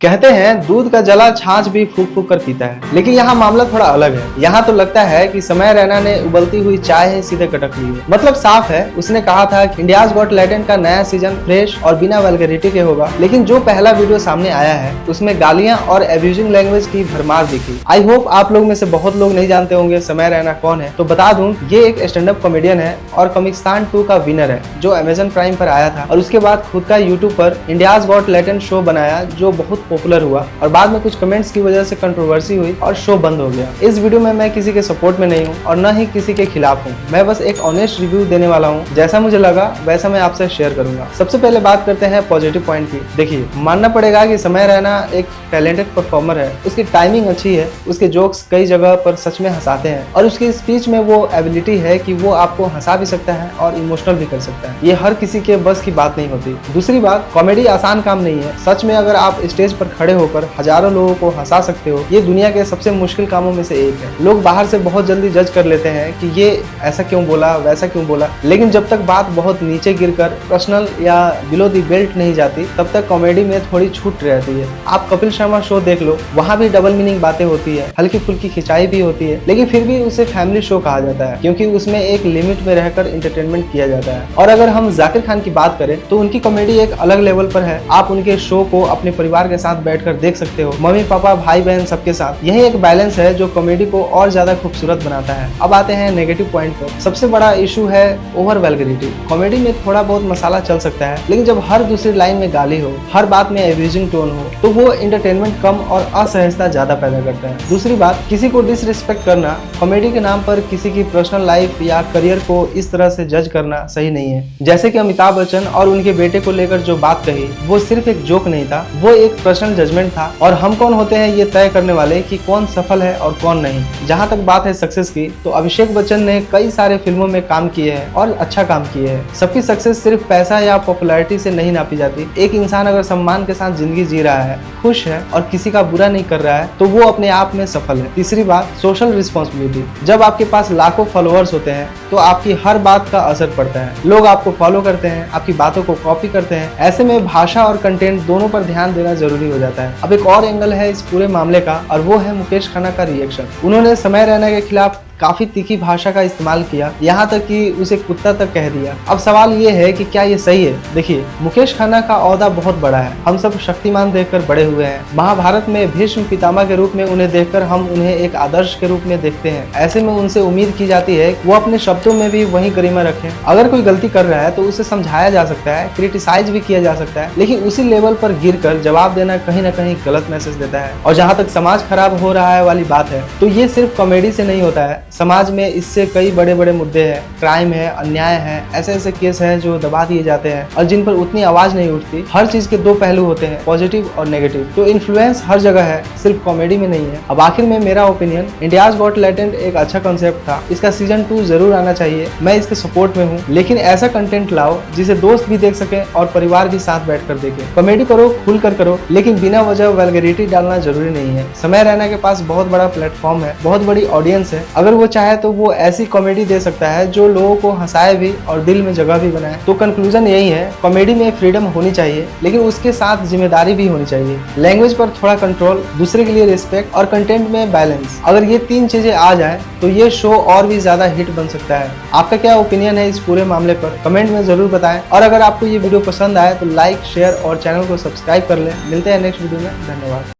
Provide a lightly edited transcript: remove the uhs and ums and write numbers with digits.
कहते हैं दूध का जला छाछ भी फूक फूक कर पीता है, लेकिन यहाँ मामला थोड़ा अलग है। यहाँ तो लगता है कि समय रैना ने उबलती हुई चाय ही सीधे कटक ली है। मतलब साफ है, उसने कहा था कि इंडियाज गॉट टैलेंट का नया सीजन फ्रेश और बिना वल्गैरिटी के होगा, लेकिन जो पहला वीडियो सामने आया है उसमें गालियां और एब्यूजिंग लैंग्वेज की भरमार दिखी। आई होप आप लोग में से बहुत लोग नहीं जानते होंगे समय रैना कौन है, तो बता दूं ये एक स्टैंड अप कॉमेडियन है और कॉमिकस्तान 2 का विनर है, जो अमेजन प्राइम पर आया था और उसके बाद खुद का यूट्यूब पर इंडियाज गॉट टैलेंट शो बनाया, जो बहुत पॉपुलर हुआ और बाद में कुछ कमेंट्स की वजह से कंट्रोवर्सी हुई और शो बंद हो गया। इस वीडियो में मैं किसी के सपोर्ट में नहीं हूँ और न ही किसी के खिलाफ हूँ। मैं बस एक ऑनेस्ट रिव्यू देने वाला हूँ, जैसा मुझे लगा वैसा मैं आपसे शेयर करूंगा। सबसे पहले बात करते हैं पॉजिटिव पॉइंट की। देखिए, मानना पड़ेगा कि समय रैना एक टैलेंटेड परफॉर्मर है, उसकी टाइमिंग अच्छी है, उसके जोक्स कई जगह पर सच में हंसाते हैं और उसकी स्पीच में वो एबिलिटी है कि वो आपको हंसा भी सकता है और इमोशनल भी कर सकता है। ये हर किसी के बस की बात नहीं होती। दूसरी बात, कॉमेडी आसान काम नहीं है। सच में अगर आप स्टेज पर खड़े होकर हजारों लोगों को हंसा सकते हो, ये दुनिया के सबसे मुश्किल कामों में से एक है। लोग बाहर से बहुत जल्दी जज कर लेते हैं कि ये ऐसा क्यों बोला, वैसा क्यों बोला, लेकिन जब तक बात बहुत नीचे गिरकर पर्सनल या बिलो दी बेल्ट नहीं जाती, तब तक कॉमेडी में थोड़ी छूट रहती है। आप कपिल शर्मा शो देख लो, वहाँ भी डबल मीनिंग बातें होती है, हल्की फुल्की खिंचाई भी होती है, लेकिन फिर भी उसे फैमिली शो कहा जाता है, क्योंकि उसमें एक लिमिट में रहकर इंटरटेनमेंट किया जाता है। और अगर हम जाकिर खान की बात करें तो उनकी कॉमेडी एक अलग लेवल पर है। आप उनके शो को अपने परिवार के साथ बैठकर देख सकते हो, मम्मी पापा भाई बहन सबके साथ। यही एक बैलेंस है जो कॉमेडी को और ज्यादा खूबसूरत बनाता है। अब आते हैं नेगेटिव पॉइंट पर। सबसे बड़ा इशू है ओवर वल्गैरिटी। कॉमेडी में थोड़ा बहुत मसाला चल सकता है, लेकिन जब हर दूसरी लाइन में गाली हो, हर बात में एब्यूजिंग टोन हो, तो वो एंटरटेनमेंट कम और असहजता ज्यादा पैदा करता है। दूसरी बात, किसी को डिसरिस्पेक्ट करना, कॉमेडी के नाम पर किसी की पर्सनल लाइफ या करियर को इस तरह से जज करना सही नहीं है। जैसे कि अमिताभ बच्चन और उनके बेटे को लेकर जो बात कही, वो सिर्फ एक जोक नहीं था, वो एक पर्सनल जजमेंट था। और हम कौन होते हैं ये तय करने वाले कि कौन सफल है और कौन नहीं। जहां तक बात है सक्सेस की, तो अभिषेक बच्चन ने कई सारे फिल्मों में काम किए हैं और अच्छा काम किए हैं। सबकी सक्सेस सिर्फ पैसा या पॉपुलैरिटी से नहीं नापी जाती। एक इंसान अगर सम्मान के साथ जिंदगी जी रहा है, खुश है और किसी का बुरा नहीं कर रहा है, तो वो अपने आप में सफल है। तीसरी बात, सोशल रिस्पॉन्सिबिलिटी। जब आपके पास लाखों फॉलोअर्स होते हैं तो आपकी हर बात का असर पड़ता है। लोग आपको फॉलो करते हैं, आपकी बातों को कॉपी करते हैं। ऐसे में भाषा और कंटेंट दोनों पर ध्यान देना जरूरी हो जाता है। अब एक और एंगल है इस पूरे मामले का, और वो है मुकेश खन्ना का रिएक्शन। उन्होंने समय रैना के खिलाफ काफी तीखी भाषा का इस्तेमाल किया, यहाँ तक कि उसे कुत्ता तक कह दिया। अब सवाल ये है कि क्या ये सही है? देखिए, मुकेश खन्ना का ओहदा बहुत बड़ा है। हम सब शक्तिमान देखकर बड़े हुए हैं। महाभारत में भीष्म पितामह के रूप में उन्हें देखकर हम उन्हें एक आदर्श के रूप में देखते हैं। ऐसे में उनसे उम्मीद की जाती है वो अपने शब्दों में भी वही गरिमा रखें। अगर कोई गलती कर रहा है तो उसे समझाया जा सकता है, क्रिटिसाइज भी किया जा सकता है, लेकिन उसी लेवल पर गिरकर जवाब देना कहीं ना कहीं गलत मैसेज देता है। और जहाँ तक समाज खराब हो रहा है वाली बात है, तो ये सिर्फ कॉमेडी से नहीं होता है। समाज में इससे कई बड़े बड़े मुद्दे हैं, क्राइम है, अन्याय है, ऐसे ऐसे केस हैं जो दबा दिए जाते हैं और जिन पर उतनी आवाज नहीं उठती। हर चीज के दो पहलू होते हैं, पॉजिटिव और नेगेटिव। तो इन्फ्लुएंस हर जगह है, सिर्फ कॉमेडी में नहीं है। अब आखिर में मेरा ओपिनियन, इंडियाज गॉट टैलेंट एक अच्छा कंसेप्ट था। इसका सीजन 2 जरूर आना चाहिए। मैं इसके सपोर्ट में हूँ, लेकिन ऐसा कंटेंट लाओ जिसे दोस्त भी देख सके और परिवार भी साथ बैठकर देखे। कॉमेडी करो, खुल कर करो, लेकिन बिना वजह वल्गैरिटी डालना जरूरी नहीं है। समय रैना के पास बहुत बड़ा प्लेटफॉर्म है, बहुत बड़ी ऑडियंस है। अगर वो चाहे तो वो ऐसी कॉमेडी दे सकता है जो लोगों को हंसाए भी और दिल में जगह भी बनाए। तो कंक्लूजन यही है, कॉमेडी में फ्रीडम होनी चाहिए, लेकिन उसके साथ जिम्मेदारी भी होनी चाहिए। लैंग्वेज पर थोड़ा कंट्रोल, दूसरे के लिए रिस्पेक्ट और कंटेंट में बैलेंस। अगर ये 3 चीजें आ जाए तो ये शो और भी ज्यादा हिट बन सकता है। आपका क्या ओपिनियन है इस पूरे मामले पर? कमेंट में जरूर बताएं। और अगर आपको ये वीडियो पसंद आए तो लाइक, शेयर और चैनल को सब्सक्राइब कर लें। मिलते हैं नेक्स्ट वीडियो में। धन्यवाद।